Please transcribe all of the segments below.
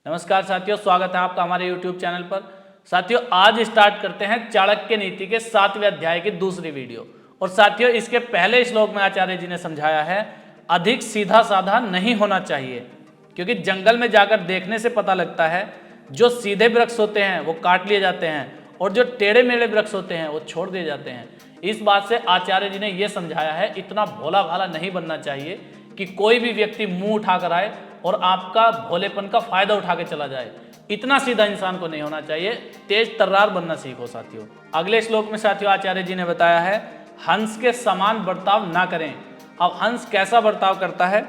नमस्कार साथियों, स्वागत है आपका हमारे YouTube चैनल पर। साथियों, आज स्टार्ट करते हैं चाणक्य नीति के 7वें अध्याय की दूसरी वीडियो। और साथियों, इसके पहले श्लोक में आचार्य जी ने समझाया है अधिक सीधा साधा नहीं होना चाहिए, क्योंकि जंगल में जाकर देखने से पता लगता है जो सीधे वृक्ष होते हैं वो काट लिए जाते हैं और जो टेढ़े मेढ़े वृक्ष होते हैं वो छोड़ दिए जाते हैं। इस बात से आचार्य जी ने यह समझाया है इतना भोला भाला नहीं बनना चाहिए कि कोई भी व्यक्ति मुंह उठाकर आए और आपका भोलेपन का फायदा उठा के चला जाए। इतना सीधा इंसान को नहीं होना चाहिए, तेज तर्रार बनना सीखो साथियों। अगले श्लोक में साथियों आचार्य जी ने बताया है हंस के समान बर्ताव ना करें। अब हंस कैसा बर्ताव करता है?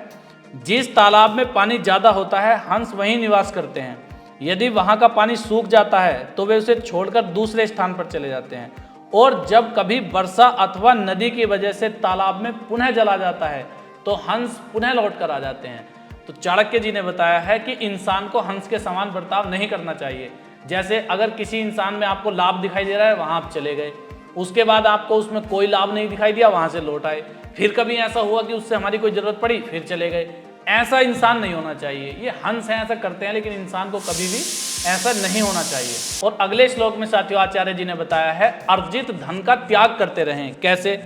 जिस तालाब में पानी ज्यादा होता है हंस वहीं निवास करते हैं। यदि वहां का पानी सूख जाता है तो वे उसे छोड़कर दूसरे स्थान पर चले जाते हैं। और जब कभी वर्षा अथवा नदी की वजह से तालाब में पुनः जल आ जाता है तो हंस पुनः लौट कर आ जाते हैं। तो चाणक्य जी ने बताया है कि इंसान को हंस के समान बर्ताव नहीं करना चाहिए। जैसे अगर किसी इंसान में आपको लाभ दिखाई दे रहा है, वहां आप चले गए, उसके बाद आपको उसमें कोई लाभ नहीं दिखाई दिया, वहां से लौट आए, फिर कभी ऐसा हुआ कि उससे हमारी कोई जरूरत पड़ी, फिर चले गए। ऐसा इंसान नहीं होना चाहिए। ये हंस है, ऐसा करते हैं, लेकिन इंसान को कभी भी ऐसा नहीं होना चाहिए। और अगले श्लोक में साथियों आचार्य जी ने बताया है अर्जित धन का त्याग करते रहें। कैसे?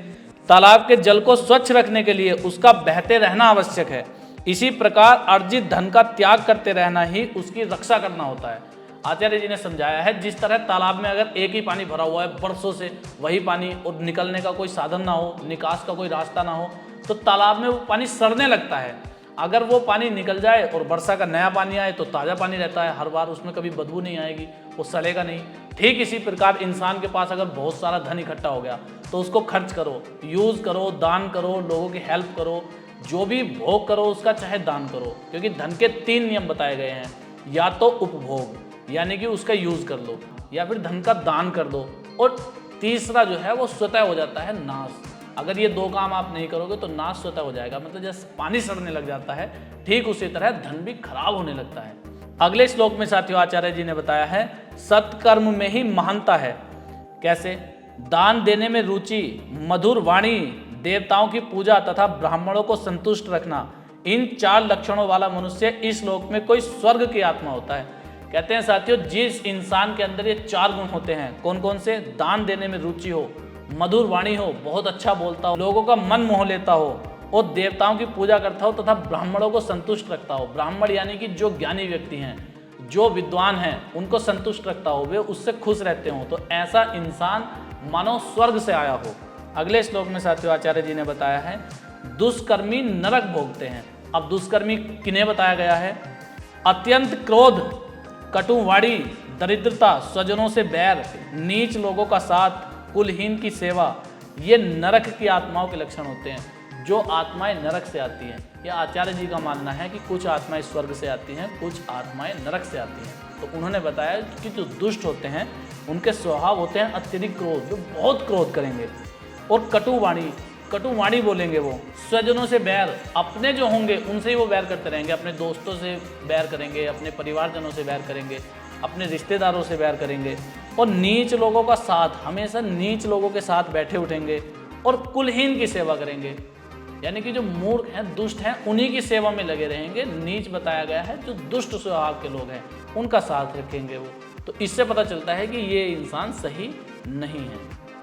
तालाब के जल को स्वच्छ रखने के लिए उसका बहते रहना आवश्यक है। इसी प्रकार अर्जित धन का त्याग करते रहना ही उसकी रक्षा करना होता है। आचार्य जी ने समझाया है जिस तरह तालाब में अगर एक ही पानी भरा हुआ है बरसों से, वही पानी, और निकलने का कोई साधन ना हो, निकास का कोई रास्ता ना हो, तो तालाब में वो पानी सड़ने लगता है। अगर वो पानी निकल जाए और वर्षा का नया पानी आए तो ताज़ा पानी रहता है, हर बार उसमें कभी बदबू नहीं आएगी, वो सड़ेगा नहीं। ठीक इसी प्रकार इंसान के पास अगर बहुत सारा धन इकट्ठा हो गया तो उसको खर्च करो, यूज़ करो, दान करो, लोगों की हेल्प करो, जो भी भोग करो उसका चाहे दान करो। क्योंकि धन के 3 नियम बताए गए हैं, या तो उपभोग यानी कि उसका यूज़ कर लो, या फिर धन का दान कर दो, और तीसरा जो है वो स्वतः हो जाता है नाश। अगर ये 2 काम आप नहीं करोगे तो नाश स्वतः हो जाएगा। मतलब जैसे पानी सड़ने लग जाता है, ठीक उसी तरह धन भी खराब होने लगता है। अगले श्लोक में साथियों आचार्य जी ने बताया है सत्कर्म में ही महानता है। कैसे? दान देने में रुचि, मधुर वाणी, देवताओं की पूजा तथा ब्राह्मणों को संतुष्ट रखना, इन 4 लक्षणों वाला मनुष्य इस लोक में कोई स्वर्ग की आत्मा होता है। कहते हैं साथियों जिस इंसान के अंदर ये 4 गुण होते हैं, कौन कौन से? दान देने में रुचि हो, मधुर वाणी हो, बहुत अच्छा बोलता हो, लोगों का मन मोह लेता हो, और देवताओं की पूजा करता हो तथा ब्राह्मणों को संतुष्ट रखता हो। ब्राह्मण यानी कि जो ज्ञानी व्यक्ति हैं, जो विद्वान हैं, उनको संतुष्ट रखता हो, वे उससे खुश रहते हो, तो ऐसा इंसान मानो स्वर्ग से आया हो। अगले श्लोक में साथियों आचार्य जी ने बताया है दुष्कर्मी नरक भोगते हैं। अब दुष्कर्मी किन्हें बताया गया है? अत्यंत क्रोध, कटुवाणी, दरिद्रता, स्वजनों से बैर, नीच लोगों का साथ, कुलहीन की सेवा, ये नरक की आत्माओं के लक्षण होते हैं। जो आत्माएं नरक से आती हैं, यह आचार्य जी का मानना है कि कुछ आत्माएं स्वर्ग से आती हैं, कुछ आत्माएं नरक से आती हैं। तो उन्होंने बताया कि जो दुष्ट होते हैं उनके स्वभाव होते हैं अत्यधिक क्रोध, जो बहुत क्रोध करेंगे, और कटुवाणी बोलेंगे, वो स्वजनों से बैर, अपने जो होंगे उनसे ही वो बैर करते रहेंगे, अपने दोस्तों से बैर करेंगे, अपने परिवारजनों से बैर करेंगे, अपने रिश्तेदारों से बैर करेंगे, और नीच लोगों का साथ, हमेशा नीच लोगों के साथ बैठे उठेंगे, और कुलहीन की सेवा करेंगे, यानी कि जो मूर्ख हैं, दुष्ट हैं, उन्हीं की सेवा में लगे रहेंगे। नीच बताया गया है जो दुष्ट स्वभाव के लोग हैं उनका साथ रखेंगे वो। तो इससे पता चलता है कि ये इंसान सही नहीं है।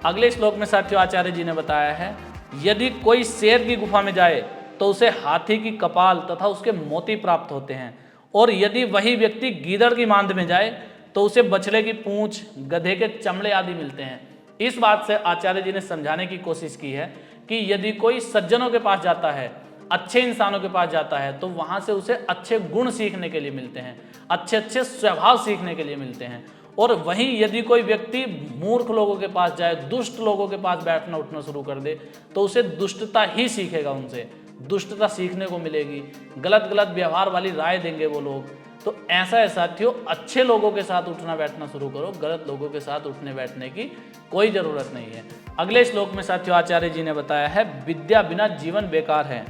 अगले श्लोक में साथियों आचार्य जी ने बताया है यदि कोई शेर की गुफा में जाए तो उसे हाथी की कपाल तथा उसके मोती प्राप्त होते हैं, और यदि वही व्यक्ति गीदड़ की मांद में जाए तो उसे बछड़े की पूंछ, गधे के चमड़े आदि मिलते हैं। इस बात से आचार्य जी ने समझाने की कोशिश की है कि यदि कोई सज्जनों के पास जाता है, अच्छे इंसानों के पास जाता है, तो वहां से उसे अच्छे गुण सीखने के लिए मिलते हैं, अच्छे अच्छे स्वभाव सीखने के लिए मिलते हैं। और वहीं यदि कोई व्यक्ति मूर्ख लोगों के पास जाए, दुष्ट लोगों के पास बैठना उठना शुरू कर दे, तो उसे दुष्टता ही सीखेगा, उनसे दुष्टता सीखने को मिलेगी, गलत गलत व्यवहार वाली राय देंगे वो लोग। तो ऐसा है साथियों, अच्छे लोगों के साथ उठना बैठना शुरू करो, गलत लोगों के साथ उठने बैठने की कोई जरूरत नहीं है। अगले श्लोक में साथियों आचार्य जी ने बताया है विद्या बिना जीवन बेकार है।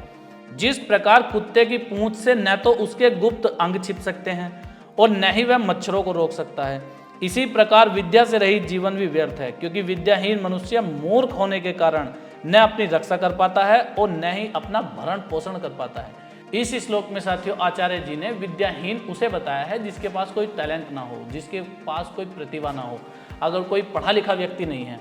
जिस प्रकार कुत्ते की पूंछ से न तो उसके गुप्त अंग छिप सकते हैं और न ही वह मच्छरों को रोक सकता है, इसी प्रकार विद्या से रहित जीवन भी व्यर्थ है, क्योंकि विद्याहीन मनुष्य मूर्ख होने के कारण न अपनी रक्षा कर पाता है और न ही अपना भरण पोषण कर पाता है। इस श्लोक में साथियों आचार्य जी ने विद्याहीन उसे बताया है जिसके पास कोई टैलेंट ना हो, जिसके पास कोई प्रतिभा ना हो। अगर कोई पढ़ा लिखा व्यक्ति नहीं है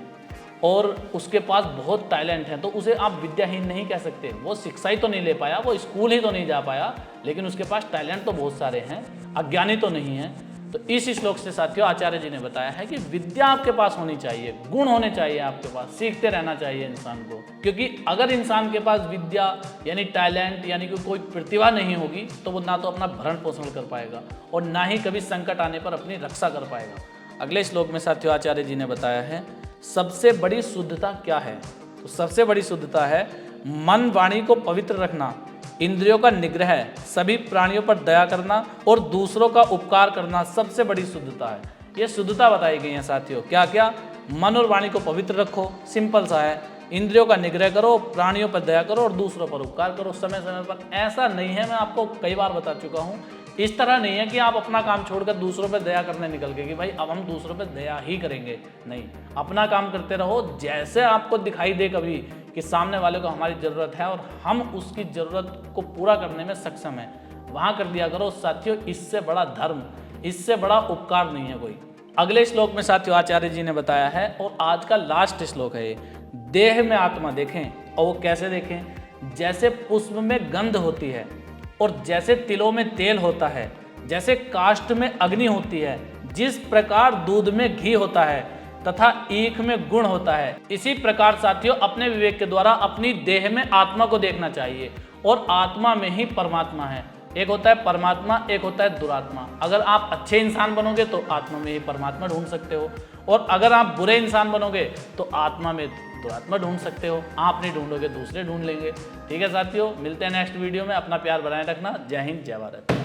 और उसके पास बहुत टैलेंट है तो उसे आप विद्याहीन नहीं कह सकते। वो शिक्षा ही तो नहीं ले पाया, वो स्कूल ही तो नहीं जा पाया, लेकिन उसके पास टैलेंट तो बहुत सारे हैं, अज्ञानी तो नहीं है। तो इस श्लोक से साथियों आचार्य जी ने बताया है कि विद्या आपके पास होनी चाहिए, गुण होने चाहिए आपके पास, सीखते रहना चाहिए इंसान को। क्योंकि अगर इंसान के पास विद्या यानी टैलेंट यानी कि कोई प्रतिभा नहीं होगी तो वो ना तो अपना भरण पोषण कर पाएगा और ना ही कभी संकट आने पर अपनी रक्षा कर पाएगा। अगले श्लोक में साथियों आचार्य जी ने बताया है सबसे बड़ी शुद्धता क्या है। तो सबसे बड़ी शुद्धता है मन वाणी को पवित्र रखना, इंद्रियों का निग्रह, सभी प्राणियों पर दया करना और दूसरों का उपकार करना सबसे बड़ी शुद्धता है। ये शुद्धता बताई गई है साथियों। क्या क्या? मन और वाणी को पवित्र रखो, सिंपल सा है। इंद्रियों का निग्रह करो, प्राणियों पर दया करो और दूसरों पर उपकार करो समय समय पर। ऐसा नहीं है, मैं आपको कई बार बता चुका हूँ, इस तरह नहीं है कि आप अपना काम छोड़कर दूसरों पर दया करने निकल गए कि भाई अब हम दूसरों पर दया ही करेंगे। नहीं, अपना काम करते रहो। जैसे आपको दिखाई दे कभी कि सामने वाले को हमारी ज़रूरत है और हम उसकी ज़रूरत को पूरा करने में सक्षम हैं, वहाँ कर दिया करो साथियों। इससे बड़ा धर्म, इससे बड़ा उपकार नहीं है कोई। अगले श्लोक में साथियों आचार्य जी ने बताया है और आज का लास्ट श्लोक है ये, देह में आत्मा देखें। और वो कैसे देखें? जैसे पुष्प में गंध होती है और जैसे तिलों में तेल होता है, जैसे काष्ठ में अग्नि होती है, जिस प्रकार दूध में घी होता है तथा ईख में गुण होता है, इसी प्रकार साथियों अपने विवेक के द्वारा अपनी देह में आत्मा को देखना चाहिए। और आत्मा में ही परमात्मा है। एक होता है परमात्मा, एक होता है दुरात्मा। अगर आप अच्छे इंसान बनोगे तो आत्मा में ही परमात्मा ढूंढ सकते हो, और अगर आप बुरे इंसान बनोगे तो आत्मा में दुरात्मा ढूंढ सकते हो। आप नहीं ढूंढोगे, दूसरे ढूंढ लेंगे। ठीक है साथियों, मिलते हैं नेक्स्ट वीडियो में। अपना प्यार बनाए रखना। जय हिंद, जय भारत।